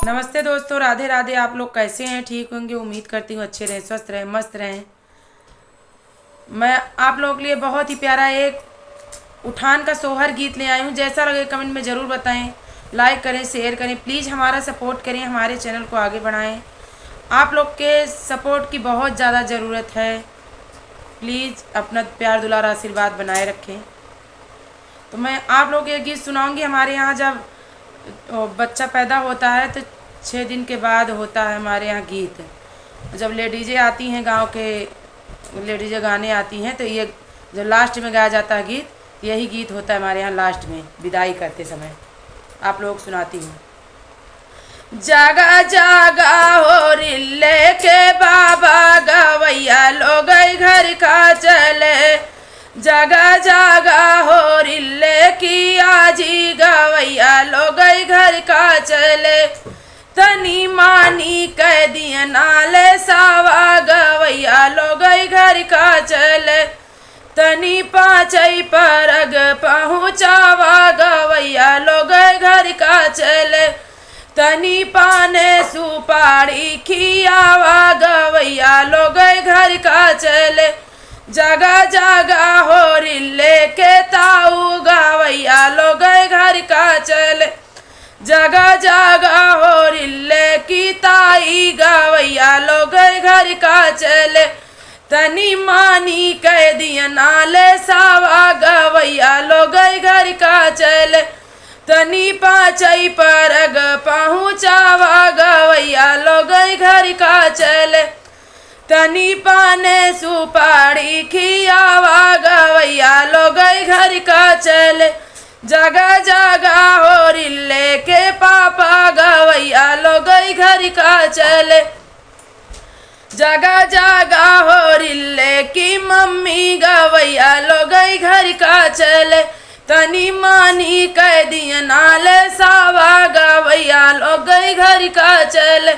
नमस्ते दोस्तों, राधे राधे। आप लोग कैसे हैं? ठीक होंगे, उम्मीद करती हूँ अच्छे रहें, स्वस्थ रहें, मस्त रहें। मैं आप लोगों के लिए बहुत ही प्यारा एक उठान का सोहर गीत ले आई हूँ। जैसा लगे कमेंट में ज़रूर बताएं, लाइक करें, शेयर करें, प्लीज़ हमारा सपोर्ट करें, हमारे चैनल को आगे बढ़ाएं। आप लोग के सपोर्ट की बहुत ज़्यादा ज़रूरत है। प्लीज़ अपना प्यार दुलार आशीर्वाद बनाए रखें। तो मैं आप लोग ये गीत सुनाऊंगी। हमारे यहाँ जब बच्चा पैदा होता है तो 6 दिन के बाद होता है हमारे यहाँ गीत। जब लेडीज़ें आती हैं, गांव के लेडीज़ें गाने आती हैं, तो ये जब लास्ट में गाया जाता है गीत, तो यही गीत होता है हमारे यहाँ लास्ट में विदाई करते समय। आप लोग सुनाती हूँ। जागा जागा हो रिल्ले के बाबा गवैया लोग घर का चले। जागा जागा हो रिल्ले की आजी गवैया लोग घर का चले। तनी मानी कह दिया नाले सावा गवैया लोग घर का चले। तनी पाचई परग पहुँचावा गवैया लोग घर का चले। तनी पाने सुपारी खियावा गवैया लोग घर का चले। जागा जागा हो रिल्ले के ताऊ गवैया लोग घर का चले। जागा जागा हो रिल्ले की ताई गवैया लोग घर का चले। तनी मानी कह दिया नाले सावा गवैया लोग घर का चले। तनी पाचई परग पहुँचावा गवैया लोग घर का चले। तनी पाने सुपारी खियावा गवैया लोग घर का चले। जागा जागा हो रिल्ले के पापा गवैया लोग घर का चले। जागा जागा हो रिल्ले की मम्मी गवैया लोग घर का चले। तनी मानी कह दिया नाले सावा गवैया लोग घर का चले।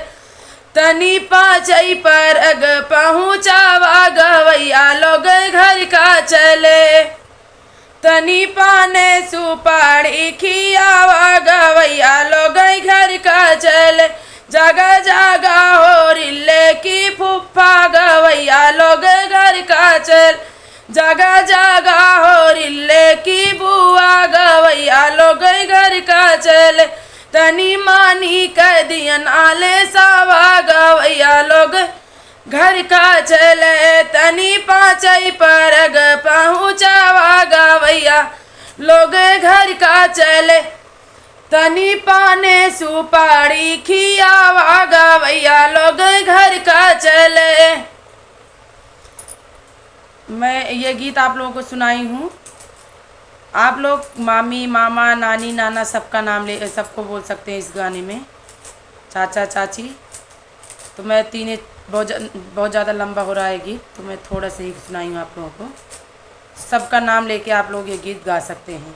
तनी पाचई परग पहुँचावा गवैया लोग घर का चले। तनी पाने सुपारी खियावा गवैया लोग घर का चले। जागा जागा हो रिल्ले की फुफ्फा गवैया लोग घर का चले। जागा जागा हो रिल्ले की बुआ गवैया लोग घर का चले। तनी मानी कह दिया नाले सावा गवैया लोग घर का चले। तनी पाचई परग पहुँचावा गवैया लोग घर का चले। तनी पाने सुपारी खियावा गवैया लोग घर का चले। मैं ये गीत आप लोगों को सुनाई हूँ। आप लोग मामी, मामा, नानी, नाना सबका नाम ले, सबको बोल सकते हैं इस गाने में, चाचा, चाची। तो मैं बहुत ज़्यादा लंबा हो रहा है गीत, तो मैं थोड़ा सा ही सुनाई हूँ आप लोगों को। सबका नाम लेके आप लोग ये गीत गा सकते हैं।